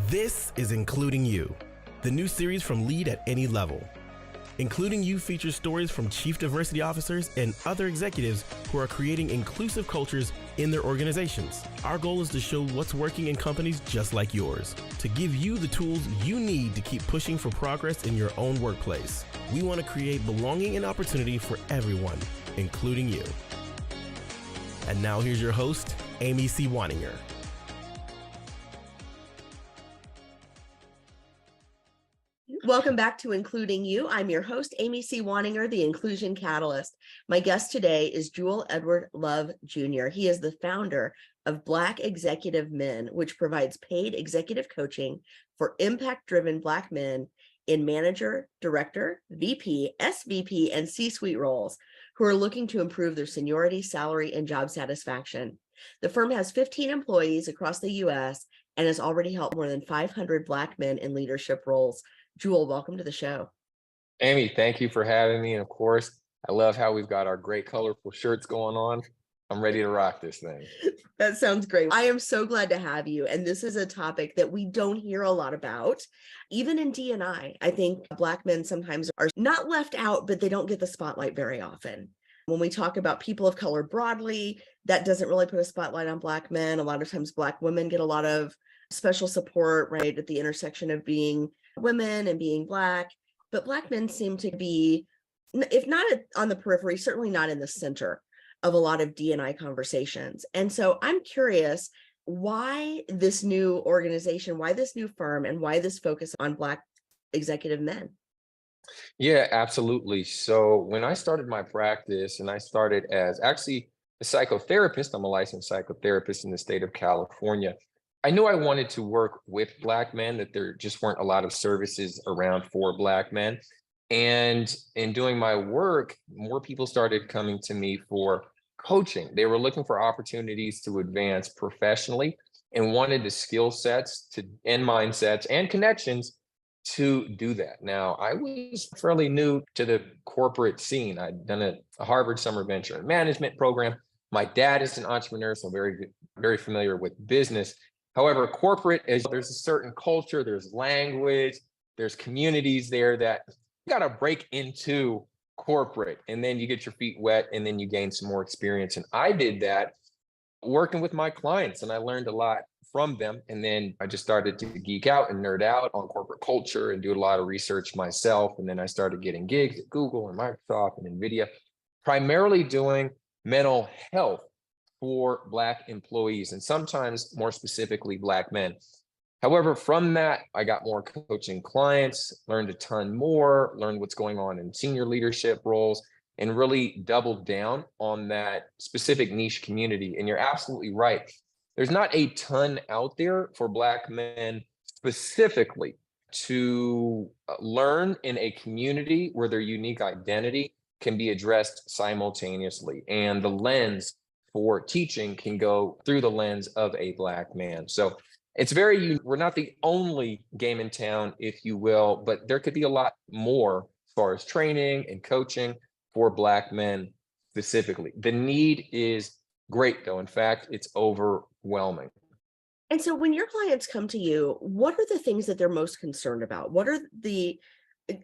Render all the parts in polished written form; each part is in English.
This is Including You, the new series from Lead at Any Level. Including You features stories from chief diversity officers and other executives who are creating inclusive cultures in their organizations. Our goal is to show what's working in companies just like yours, to give you the tools you need to keep pushing for progress in your own workplace. We want to create belonging and opportunity for everyone, including you. And now here's your host, Amy C. Waninger. Welcome back to Including You. I'm your host, Amy C. Waninger, the Inclusion Catalyst. My guest today is Jewel Edward Love Jr. He is the founder of Black Executive Men, which provides paid executive coaching for impact-driven Black men in manager, director, VP, SVP, and C-suite roles who are looking to improve their seniority, salary, and job satisfaction. The firm has 15 employees across the U.S. and has already helped more than 500 Black men in leadership roles. Jewel, welcome to the show. Amy, thank you for having me. And of course, I love how we've got our great colorful shirts going on. I'm ready to rock this thing. That sounds great. I am so glad to have you. And this is a topic that we don't hear a lot about. Even in D&I, I think Black men sometimes are not left out, but they don't get the spotlight very often. When we talk about people of color broadly, that doesn't really put a spotlight on Black men. A lot of times Black women get a lot of special support, right, at the intersection of being women and being Black, but Black men seem to be, if not on the periphery, certainly not in the center of a lot of D&I conversations. And so I'm curious why this new organization, why this new firm, and why this focus on Black executive men? Yeah, absolutely. So when I started my practice, and I started as actually a psychotherapist, I'm a licensed psychotherapist in the state of California. I knew I wanted to work with Black men, that there just weren't a lot of services around for Black men. And in doing my work, more people started coming to me for coaching. They were looking for opportunities to advance professionally and wanted the skill sets and mindsets and connections to do that. Now, I was fairly new to the corporate scene. I'd done a Harvard Summer Venture and Management program. My dad is an entrepreneur, so very familiar with business. However, corporate there's a certain culture, there's language, there's communities there that you got to break into corporate, and then you get your feet wet, and then you gain some more experience. And I did that working with my clients, and I learned a lot from them. And then I just started to geek out and nerd out on corporate culture and do a lot of research myself. And then I started getting gigs at Google and Microsoft and NVIDIA, primarily doing mental health for Black employees, and sometimes more specifically Black men. However, from that, I got more coaching clients, learned a ton more, learned what's going on in senior leadership roles, and really doubled down on that specific niche community. And you're absolutely right. There's not a ton out there for Black men specifically to learn in a community where their unique identity can be addressed simultaneously. And the lens for teaching can go through the lens of a Black man. So it's we're not the only game in town, if you will, but there could be a lot more as far as training and coaching for Black men specifically. The need is great, though. In fact, it's overwhelming. And so when your clients come to you, what are the things that they're most concerned about?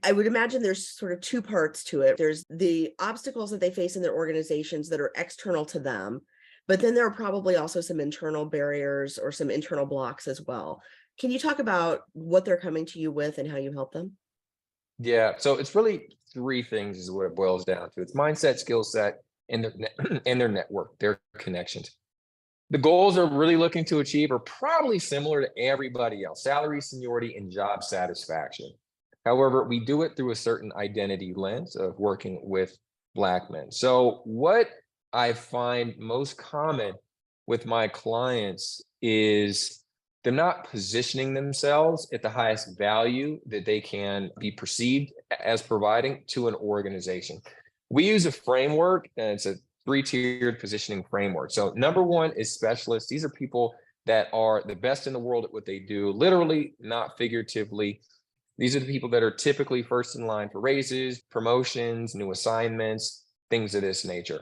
I would imagine there's sort of two parts to it. There's the obstacles that they face in their organizations that are external to them, but then there are probably also some internal barriers or some internal blocks as well. Can you talk about what they're coming to you with and how you help them? Yeah, so it's really three things is what it boils down to. It's mindset, skill set, and their network, their connections. The goals they're really looking to achieve are probably similar to everybody else: salary, seniority, and job satisfaction. However, we do it through a certain identity lens of working with Black men. So what I find most common with my clients is them not positioning themselves at the highest value that they can be perceived as providing to an organization. We use a framework, and it's a 3-tiered positioning framework. So number one is specialists. These are people that are the best in the world at what they do, literally, not figuratively. These are the people that are typically first in line for raises, promotions, new assignments, things of this nature.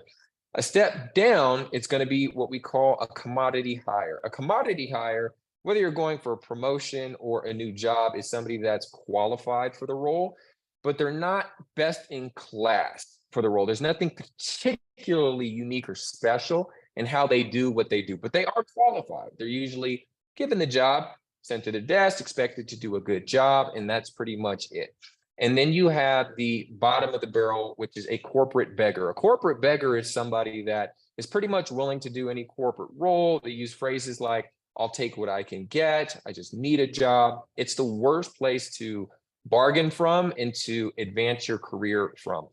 A step down, it's going to be what we call a commodity hire. A commodity hire whether you're going for a promotion or a new job, is somebody that's qualified for the role, but they're not best in class for the role. There's nothing particularly unique or special in how they do what they do, but they are qualified. They're usually given the job, sent to the desk, expected to do a good job, and that's pretty much it. And then you have the bottom of the barrel, which is a corporate beggar. A corporate beggar is somebody that is pretty much willing to do any corporate role. They use phrases like, I'll take what I can get. I just need a job. It's the worst place to bargain from and to advance your career from.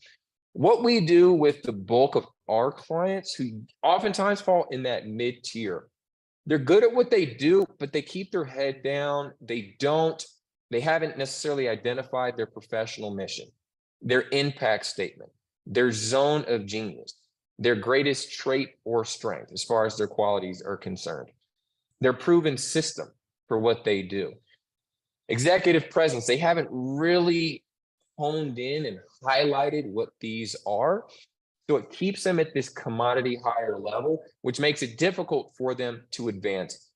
What we do with the bulk of our clients, who oftentimes fall in that mid tier, they're good at what they do, but they keep their head down. They haven't necessarily identified their professional mission, their impact statement, their zone of genius, their greatest trait or strength as far as their qualities are concerned, their proven system for what they do. Executive presence, they haven't really honed in and highlighted what these are. So it keeps them at this commodity higher level, which makes it difficult for them to advance.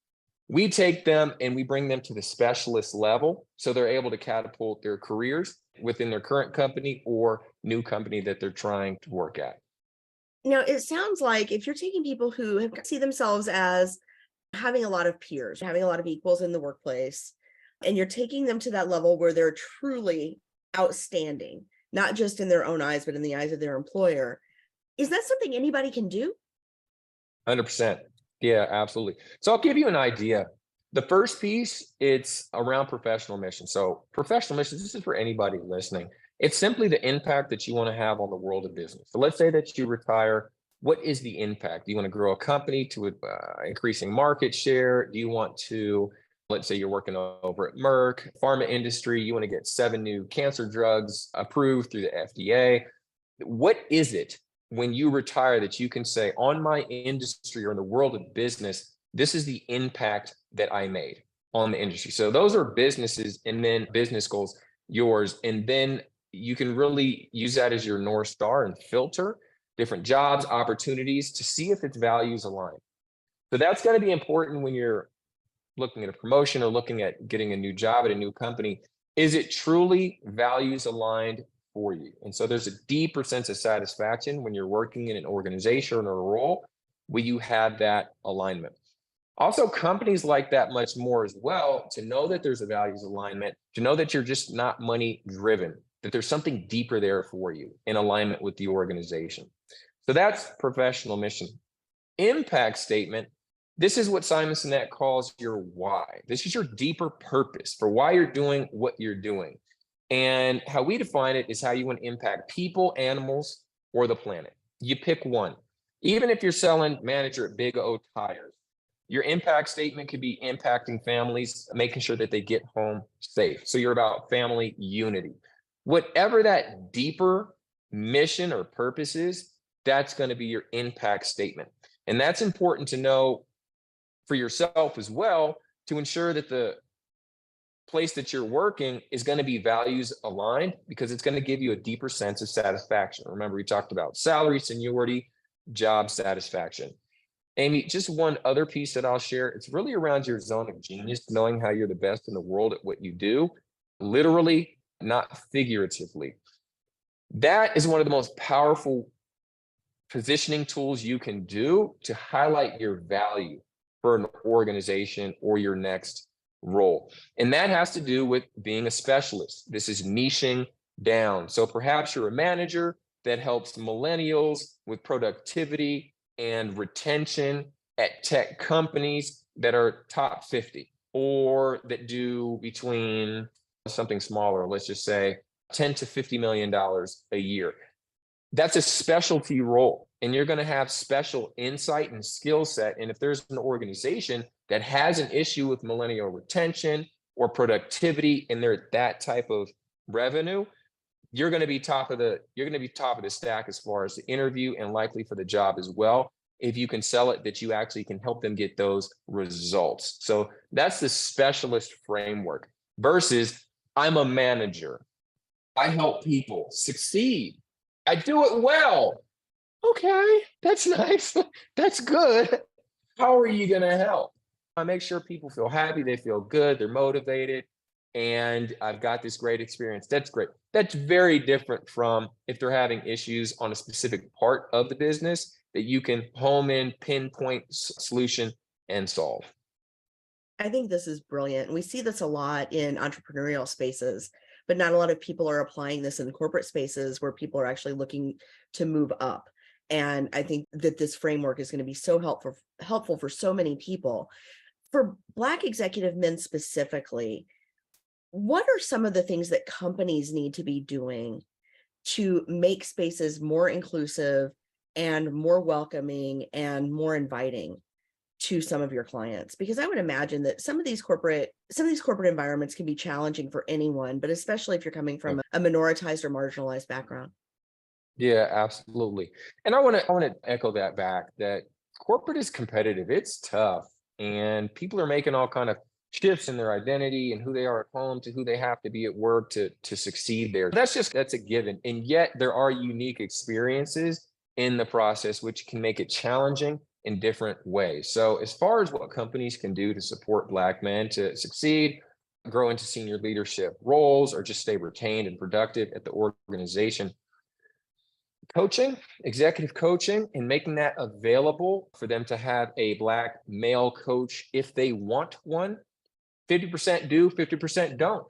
We take them and we bring them to the specialist level so they're able to catapult their careers within their current company or new company that they're trying to work at. Now, it sounds like if you're taking people who see themselves as having a lot of peers, having a lot of equals in the workplace, and you're taking them to that level where they're truly outstanding, not just in their own eyes, but in the eyes of their employer, is that something anybody can do? 100%. Yeah, absolutely. So I'll give you an idea. The first piece, it's around professional mission. So professional mission, this is for anybody listening. It's simply the impact that you want to have on the world of business. So let's say that you retire. What is the impact? Do you want to grow a company to increasing market share? Do you want to, let's say you're working over at Merck, pharma industry, you want to get 7 new cancer drugs approved through the FDA. What is it when you retire that you can say, on my industry or in the world of business, this is the impact that I made on the industry? So those are businesses, and then business goals, yours. And then you can really use that as your North Star and filter different jobs, opportunities to see if its values align. So that's going to be important when you're looking at a promotion or looking at getting a new job at a new company. Is it truly values aligned for you? And so there's a deeper sense of satisfaction when you're working in an organization or a role where you have that alignment. Also, companies like that much more as well, to know that there's a values alignment, to know that you're just not money driven, that there's something deeper there for you in alignment with the organization. So that's professional mission. Impact statement. This is what Simon Sinek calls your why. This is your deeper purpose for why you're doing what you're doing. And how we define it is how you want to impact people, animals, or the planet. You pick one. Even if you're selling manager at Big O Tires, your impact statement could be impacting families, making sure that they get home safe. So you're about family unity. Whatever that deeper mission or purpose is, that's going to be your impact statement. And that's important to know for yourself as well, to ensure that the place that you're working is going to be values aligned, because it's going to give you a deeper sense of satisfaction. Remember, we talked about salary, seniority, job satisfaction. Amy, just one other piece that I'll share. It's really around your zone of genius, knowing how you're the best in the world at what you do, literally, not figuratively. That is one of the most powerful positioning tools you can do to highlight your value for an organization or your next role. And that has to do with being a specialist. This is niching down. So perhaps you're a manager that helps millennials with productivity and retention at tech companies that are top 50, or that do between something smaller, let's just say $10 to $50 million a year. That's a specialty role, and you're going to have special insight and skill set. And if there's an organization that has an issue with millennial retention or productivity, and they're at that type of revenue, you're going to be top of the stack as far as the interview, and likely for the job as well, if you can sell it that you actually can help them get those results. So that's the specialist framework versus I'm a manager. I help people succeed. I do it well. Okay, that's nice. That's good. How are you going to help? I make sure people feel happy, they feel good, they're motivated, and I've got this great experience. That's great. That's very different from if they're having issues on a specific part of the business that you can home in, pinpoint solution, and solve. I think this is brilliant. We see this a lot in entrepreneurial spaces, but not a lot of people are applying this in corporate spaces where people are actually looking to move up. And I think that this framework is going to be so helpful for so many people. For Black executive men specifically, what are some of the things that companies need to be doing to make spaces more inclusive and more welcoming and more inviting to some of your clients? Because I would imagine that some of these corporate environments can be challenging for anyone, but especially if you're coming from a minoritized or marginalized background. Yeah, absolutely. And I want to echo that back that corporate is competitive. It's tough, and people are making all kind of shifts in their identity and who they are at home to who they have to be at work to succeed there. That's a given. And yet there are unique experiences in the process which can make it challenging in different ways. So as far as what companies can do to support Black men to succeed, grow into senior leadership roles, or just stay retained and productive at the organization, coaching, executive coaching, and making that available for them to have a Black male coach if they want one. 50% do, 50% don't.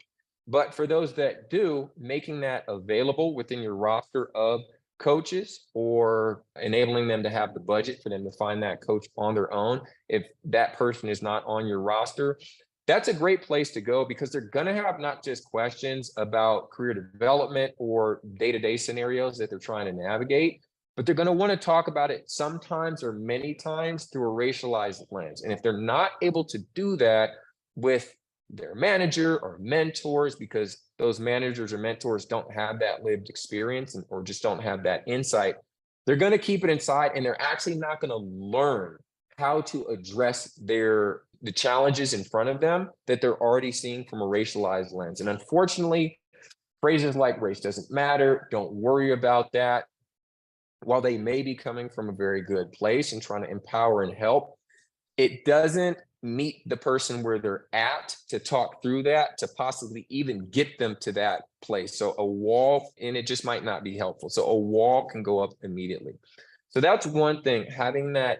But for those that do, making that available within your roster of coaches, or enabling them to have the budget for them to find that coach on their own if that person is not on your roster, that's a great place to go, because they're going to have not just questions about career development or day-to-day scenarios that they're trying to navigate, but they're going to want to talk about it sometimes or many times through a racialized lens. And if they're not able to do that with their manager or mentors, because those managers or mentors don't have that lived experience or just don't have that insight, they're going to keep it inside, and they're actually not going to learn how to address the challenges in front of them that they're already seeing from a racialized lens. And unfortunately, phrases like race doesn't matter, don't worry about that, while they may be coming from a very good place and trying to empower and help, it doesn't meet the person where they're at to talk through that, to possibly even get them to that place. So a wall, and it just might not be helpful. So a wall can go up immediately. So that's one thing, having that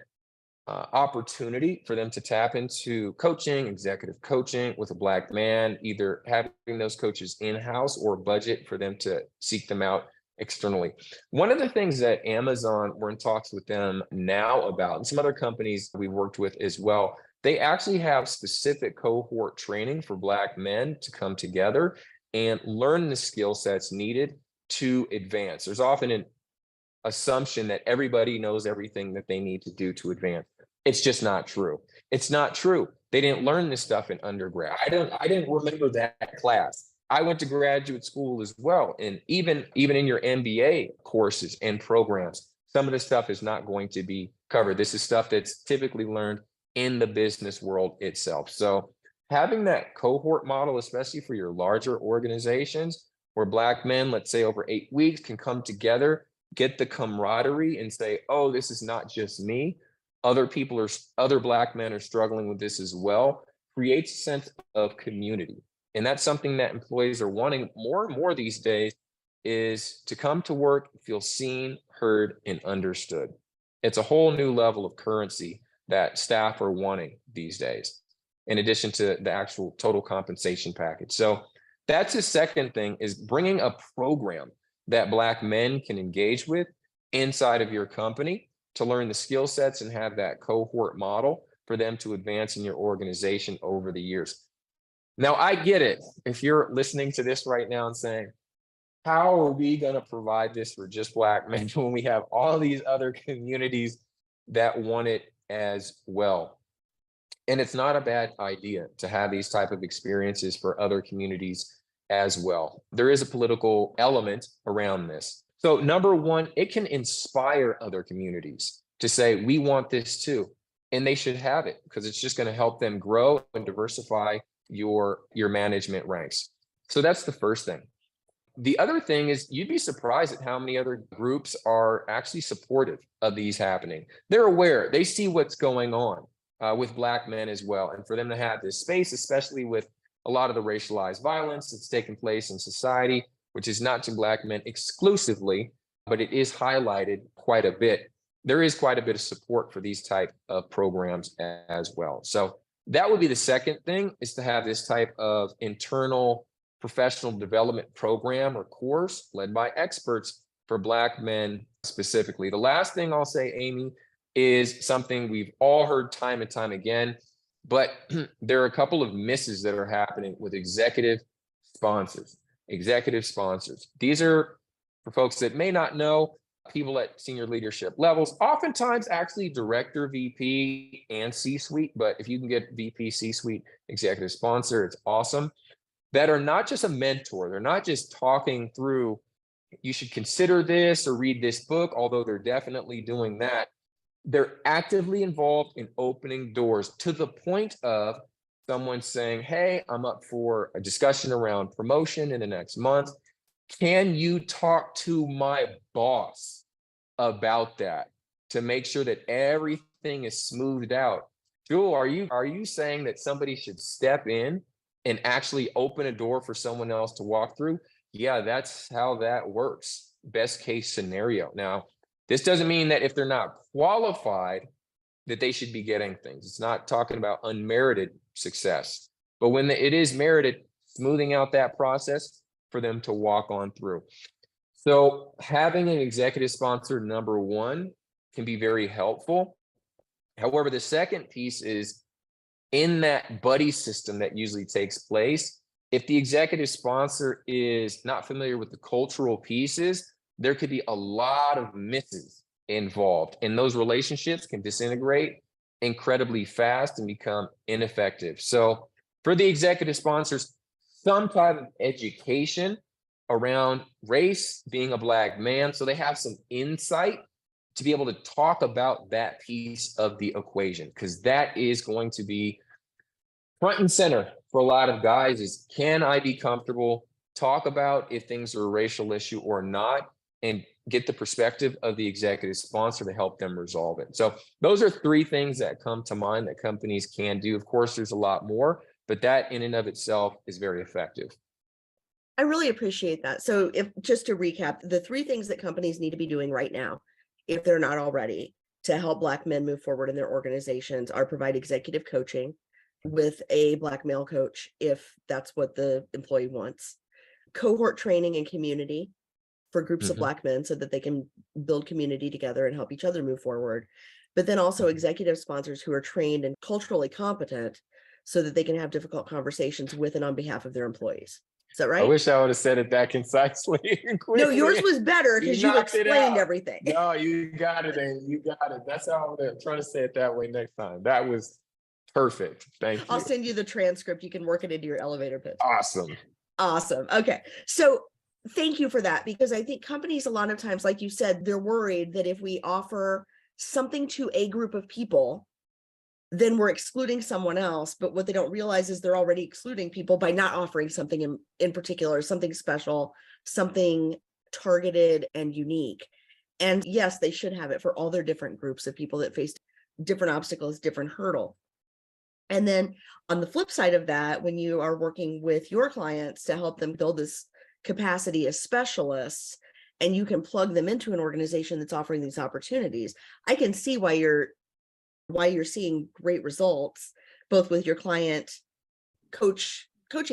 opportunity for them to tap into coaching, executive coaching with a Black man, either having those coaches in-house or budget for them to seek them out externally. One of the things that Amazon, we're in talks with them now about, and some other companies we've worked with as well, they actually have specific cohort training for Black men to come together and learn the skill sets needed to advance. There's often an assumption that everybody knows everything that they need to do to advance. It's just not true. It's not true. They didn't learn this stuff in undergrad. I didn't remember that class. I went to graduate school as well. And even in your MBA courses and programs, some of this stuff is not going to be covered. This is stuff that's typically learned in the business world itself. So having that cohort model, especially for your larger organizations where Black men, let's say over 8 weeks, can come together, get the camaraderie and say, oh, this is not just me. Other Black men are struggling with this as well, creates a sense of community. And that's something that employees are wanting more and more these days, is to come to work, feel seen, heard, and understood. It's a whole new level of currency that staff are wanting these days, in addition to the actual total compensation package. So that's the second thing, is bringing a program that Black men can engage with inside of your company to learn the skill sets and have that cohort model for them to advance in your organization over the years. Now, I get it. If you're listening to this right now and saying, how are we going to provide this for just Black men when we have all these other communities that want it as well? And it's not a bad idea to have these type of experiences for other communities as well. There is a political element around this. So number one, it can inspire other communities to say, we want this too. And they should have it, because it's just going to help them grow and diversify your management ranks. So that's the first thing. The other thing is, you'd be surprised at how many other groups are actually supportive of these happening. They're aware, they see what's going on. with Black men as well. And for them to have this space, especially with a lot of the racialized violence that's taking place in society, which is not to Black men exclusively, but it is highlighted quite a bit. There is quite a bit of support for these type of programs as well. So that would be the second thing, is to have this type of internal professional development program or course led by experts for Black men specifically. The last thing I'll say, Amy, is something we've all heard time and time again, but there are a couple of misses that are happening with executive sponsors. Executive sponsors. These are, for folks that may not know, people at senior leadership levels, oftentimes actually director, VP, and C-suite, but if you can get VP, C-suite, executive sponsor, it's awesome, that are not just a mentor. They're not just talking through, you should consider this or read this book, although they're definitely doing that. They're actively involved in opening doors to the point of someone saying, hey, I'm up for a discussion around promotion in the next month. Can you talk to my boss about that to make sure that everything is smoothed out? Jewel, are you saying that somebody should step in and actually open a door for someone else to walk through? Yeah, that's how that works. Best case scenario. Now, this doesn't mean that if they're not qualified, that they should be getting things. It's not talking about unmerited success, but when it is merited, smoothing out that process for them to walk on through. So having an executive sponsor, number one, can be very helpful. However, the second piece is in that buddy system that usually takes place. If the executive sponsor is not familiar with the cultural pieces, there could be a lot of misses involved, and those relationships can disintegrate incredibly fast and become ineffective. So for the executive sponsors, some type of education around race, being a Black man, so they have some insight to be able to talk about that piece of the equation, because that is going to be front and center for a lot of guys. Is, can I be comfortable talk about if things are a racial issue or not, and get the perspective of the executive sponsor to help them resolve it. So those are three things that come to mind that companies can do. Of course, there's a lot more, but that in and of itself is very effective. I really appreciate that. So if, just to recap, the three things that companies need to be doing right now, if they're not already, to help Black men move forward in their organizations are provide executive coaching with a Black male coach, if that's what the employee wants, cohort training and community for groups of Black men so that they can build community together and help each other move forward. But then also executive sponsors who are trained and culturally competent so that they can have difficult conversations with and on behalf of their employees. Is that right? I wish I would have said it that concisely and quickly. No, yours was better because you explained everything. No, you got it, Amy. You got it. That's how I'm trying to say it that way next time. That was perfect. Thank you. I'll send you the transcript. You can work it into your elevator pitch. Awesome. Awesome. Okay. So thank you for that, because I think companies a lot of times, like you said, they're worried that if we offer something to a group of people, then we're excluding someone else. But what they don't realize is they're already excluding people by not offering something in particular, something special, something targeted and unique. And yes, they should have it for all their different groups of people that face different obstacles, different hurdle. And then on the flip side of that, when you are working with your clients to help them build this capacity as specialists, and you can plug them into an organization that's offering these opportunities, I can see why you're seeing great results, both with your coaching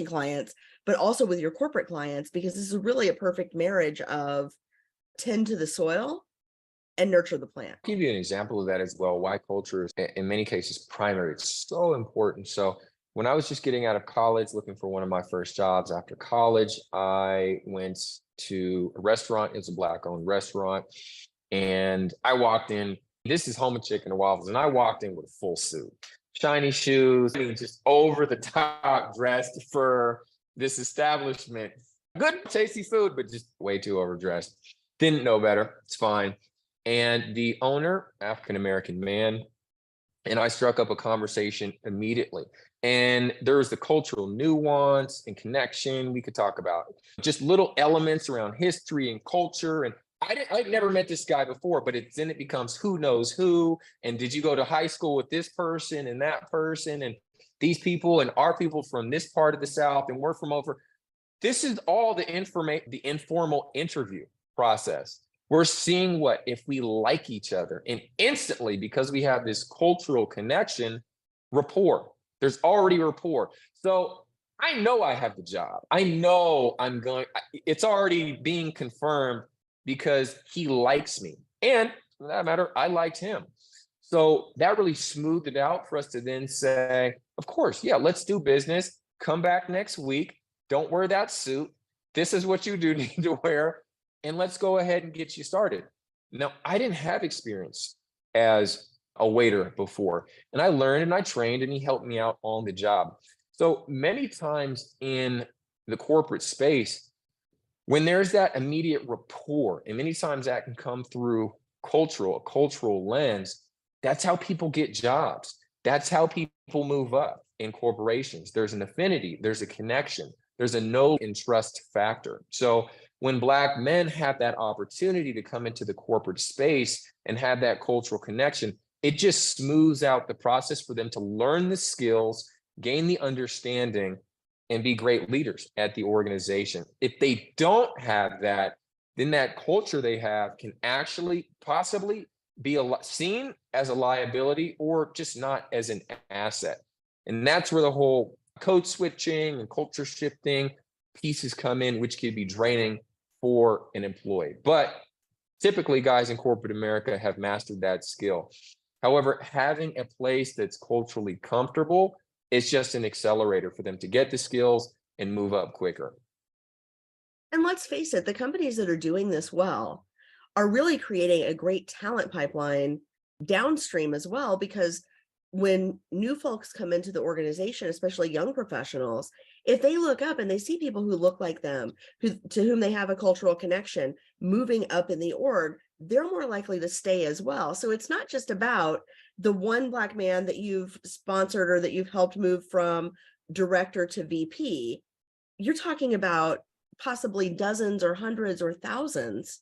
clients, but also with your corporate clients, because this is really a perfect marriage of tend to the soil and nurture the plant. I'll give you an example of that as well, why culture is in many cases primary. It's so important. So when I was just getting out of college, looking for one of my first jobs after college, I went to a restaurant. It was a Black-owned restaurant. And I walked in. This is Home of Chicken and Waffles. And I walked in with a full suit, shiny shoes, just over the top dressed for this establishment. Good, tasty food, but just way too overdressed. Didn't know better. It's fine. And the owner, African-American man, and I struck up a conversation immediately. And there was the cultural nuance and connection we could talk about, just little elements around history and culture. And I'd never met this guy before, but then it becomes who knows who, and did you go to high school with this person and that person, and these people and our people from this part of the South, and we're from over. This is all the informal interview process. We're seeing what if we like each other, and instantly, because we have this cultural connection, rapport. There's already rapport. So I know I have the job. I know it's already being confirmed because he likes me. And for that matter, I liked him. So that really smoothed it out for us to then say, of course, yeah, let's do business. Come back next week. Don't wear that suit. This is what you do need to wear. And let's go ahead and get you started. Now, I didn't have experience as a waiter before, and I learned and I trained, and he helped me out on the job. So many times in the corporate space, when there's that immediate rapport, and many times that can come through a cultural lens, that's how people get jobs. That's how people move up in corporations. There's an affinity, there's a connection, there's a know and trust factor. So when Black men have that opportunity to come into the corporate space and have that cultural connection, it just smooths out the process for them to learn the skills, gain the understanding, and be great leaders at the organization. If they don't have that, then that culture they have can actually possibly be seen as a liability or just not as an asset. And that's where the whole code switching and culture shifting pieces come in, which could be draining for an employee. But typically, guys in corporate America have mastered that skill. However, having a place that's culturally comfortable is just an accelerator for them to get the skills and move up quicker. And let's face it, the companies that are doing this well are really creating a great talent pipeline downstream as well, because when new folks come into the organization, especially young professionals, if they look up and they see people who look like them, to whom they have a cultural connection, moving up in the org, they're more likely to stay as well. So it's not just about the one Black man that you've sponsored or that you've helped move from director to VP. You're talking about possibly dozens or hundreds or thousands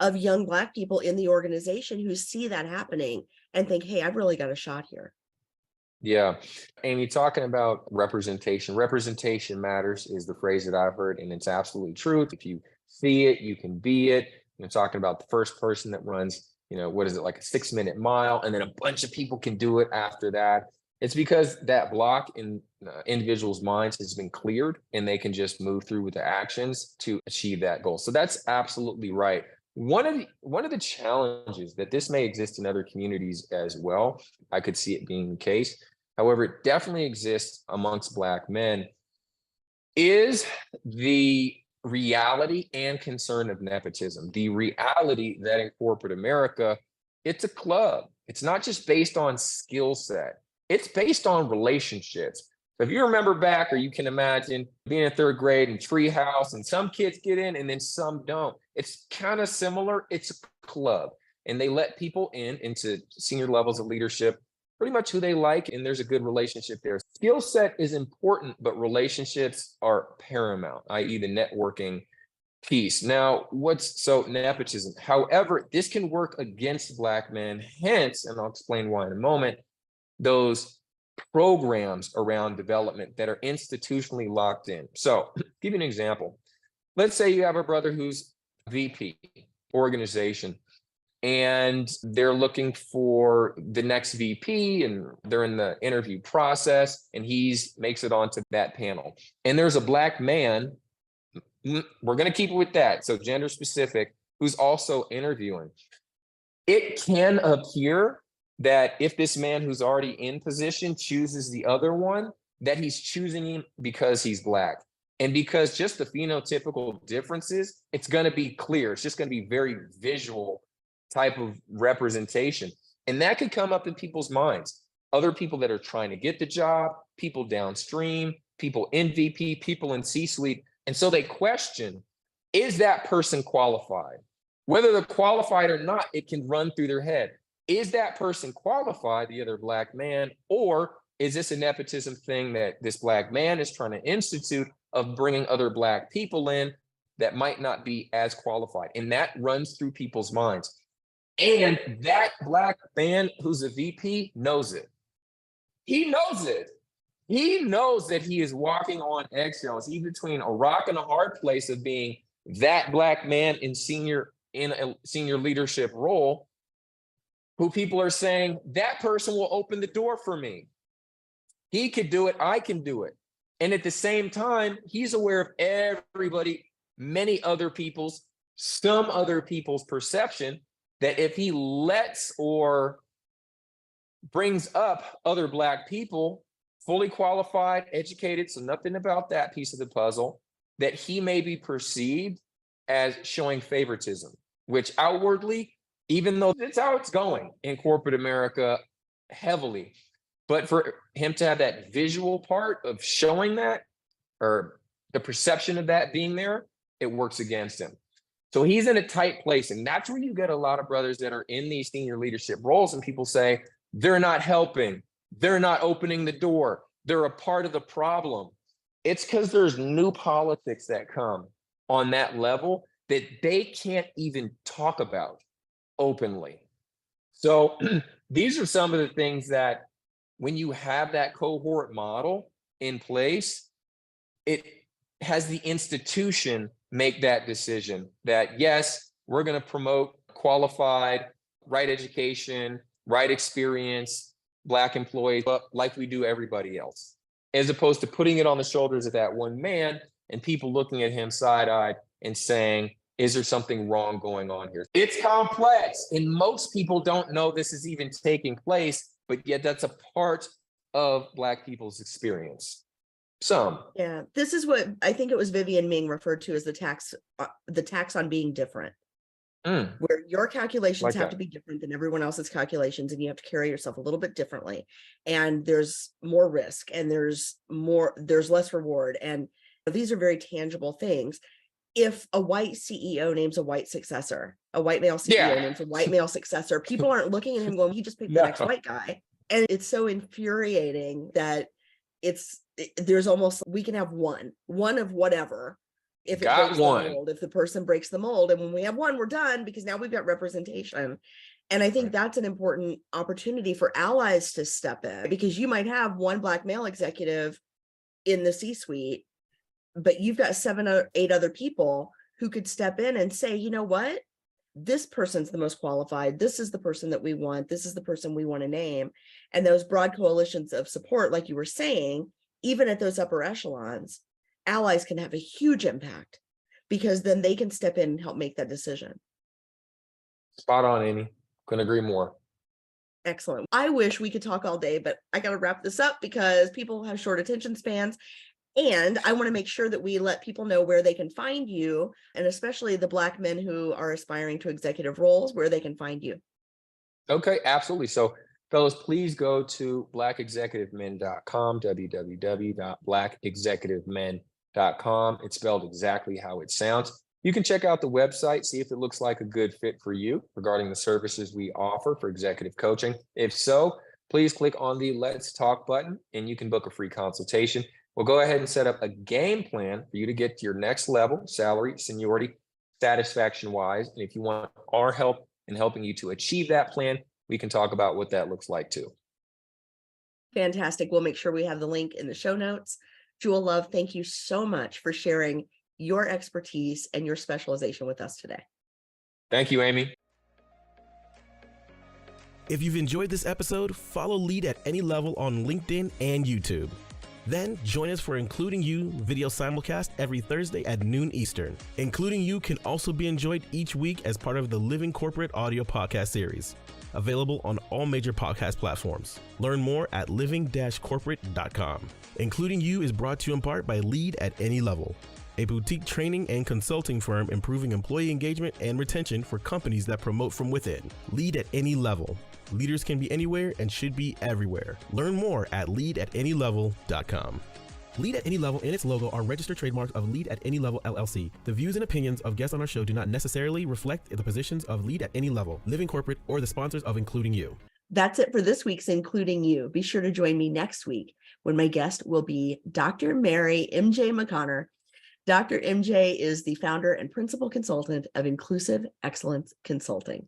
of young Black people in the organization who see that happening and think, hey, I've really got a shot here. Yeah. Amy, talking about representation. Representation matters is the phrase that I've heard, and it's absolutely true. If you see it, you can be it. You're talking about the first person that runs, what is it, like a 6-minute mile, and then a bunch of people can do it after that. It's because that block in individuals' minds has been cleared, and they can just move through with the actions to achieve that goal. So that's absolutely right. One of the challenges that this may exist in other communities as well, I could see it being the case. However, it definitely exists amongst Black men, is the reality and concern of nepotism. The reality that in corporate America, it's a club. It's not just based on skill set. It's based on relationships. So if you remember back, or you can imagine being in 3rd grade in Treehouse, and some kids get in and then some don't. It's kind of similar. It's a club, and they let people into senior levels of leadership, pretty much who they like, and there's a good relationship there. Skill set is important, but relationships are paramount, i.e. the networking piece. Now, so nepotism. However, this can work against Black men, hence, and I'll explain why in a moment, those programs around development that are institutionally locked in. So give you an example. Let's say you have a brother who's VP organization, and they're looking for the next VP, and they're in the interview process, and makes it onto that panel. And there's a Black man, we're going to keep it with that, so gender specific, who's also interviewing. It can appear that if this man who's already in position chooses the other one, that he's choosing him because he's Black. And because just the phenotypical differences, it's going to be clear. It's just going to be very visual type of representation. And that could come up in people's minds. Other people that are trying to get the job, people downstream, people in VP, people in C-suite. And so they question, is that person qualified? Whether they're qualified or not, it can run through their head. Is that person qualified, the other Black man, or is this a nepotism thing that this Black man is trying to institute of bringing other Black people in that might not be as qualified. And that runs through people's minds. And that Black man who's a VP knows it. He knows it. He knows that he is walking on eggshells. He's between a rock and a hard place of being that Black man in a senior leadership role, who people are saying that person will open the door for me. He could do it. I can do it. And at the same time, he's aware of everybody, some other people's perception that if he lets or brings up other Black people, fully qualified, educated, so nothing about that piece of the puzzle, that he may be perceived as showing favoritism, which outwardly, even though that's how it's going in corporate America heavily, but for him to have that visual part of showing that, or the perception of that being there, it works against him. So he's in a tight place. And that's where you get a lot of brothers that are in these senior leadership roles, and people say, they're not helping. They're not opening the door. They're a part of the problem. It's because there's new politics that come on that level that they can't even talk about openly. So these are some of the things that when you have that cohort model in place, it has the institution make that decision that, yes, we're going to promote qualified, right education, right experience, Black employees, but like we do everybody else, as opposed to putting it on the shoulders of that one man and people looking at him side-eyed and saying, is there something wrong going on here? It's complex, and most people don't know this is even taking place, but yet that's a part of Black people's experience. Yeah, this is what I think it was Vivian Ming referred to as the tax on being different. Where your calculations have to be different than everyone else's calculations, and you have to carry yourself a little bit differently, and there's more risk, and there's less reward, and these are very tangible things. If a white CEO names a white successor, a white male CEO names a white male successor, people aren't looking at him going, he just picked the next white guy. And it's so infuriating that there's almost, we can have one of whatever. If it breaks the mold, if the person breaks the mold, and when we have one, we're done, because now we've got representation. And I think that's an important opportunity for allies to step in, because you might have one Black male executive in the C-suite, but you've got 7 or 8 other people who could step in and say, you know what, this person's the most qualified. This is the person that we want. This is the person we want to name. And those broad coalitions of support, like you were saying, even at those upper echelons, allies can have a huge impact, because then they can step in and help make that decision. Spot on, Amy. Couldn't agree more. Excellent. I wish we could talk all day, but I got to wrap this up because people have short attention spans. And I want to make sure that we let people know where they can find you, and especially the Black men who are aspiring to executive roles, where they can find you. Okay, absolutely. So fellas, please go to blackexecutivemen.com, www.blackexecutivemen.com. It's spelled exactly how it sounds. You can check out the website, see if it looks like a good fit for you regarding the services we offer for executive coaching. If so, please click on the Let's Talk button and you can book a free consultation. We'll go ahead and set up a game plan for you to get to your next level, salary, seniority, satisfaction-wise. And if you want our help in helping you to achieve that plan, we can talk about what that looks like too. Fantastic. We'll make sure we have the link in the show notes. Jewel Love, thank you so much for sharing your expertise and your specialization with us today. Thank you, Amy. If you've enjoyed this episode, follow Lead at Any Level on LinkedIn and YouTube. Then join us for Including You video simulcast every Thursday at noon Eastern. Including You can also be enjoyed each week as part of the Living Corporate audio podcast series, available on all major podcast platforms. Learn more at living-corporate.com. Including You is brought to you in part by Lead at Any Level, a boutique training and consulting firm improving employee engagement and retention for companies that promote from within. Lead at Any Level. Leaders can be anywhere and should be everywhere. Learn more at leadatanylevel.com. Lead at Any Level and its logo are registered trademarks of Lead at Any Level LLC. The views and opinions of guests on our show do not necessarily reflect the positions of Lead at Any Level, Living Corporate, or the sponsors of Including You. That's it for this week's Including You. Be sure to join me next week when my guest will be Dr. Mary MJ McConnor. Dr. MJ is the founder and principal consultant of Inclusive Excellence Consulting.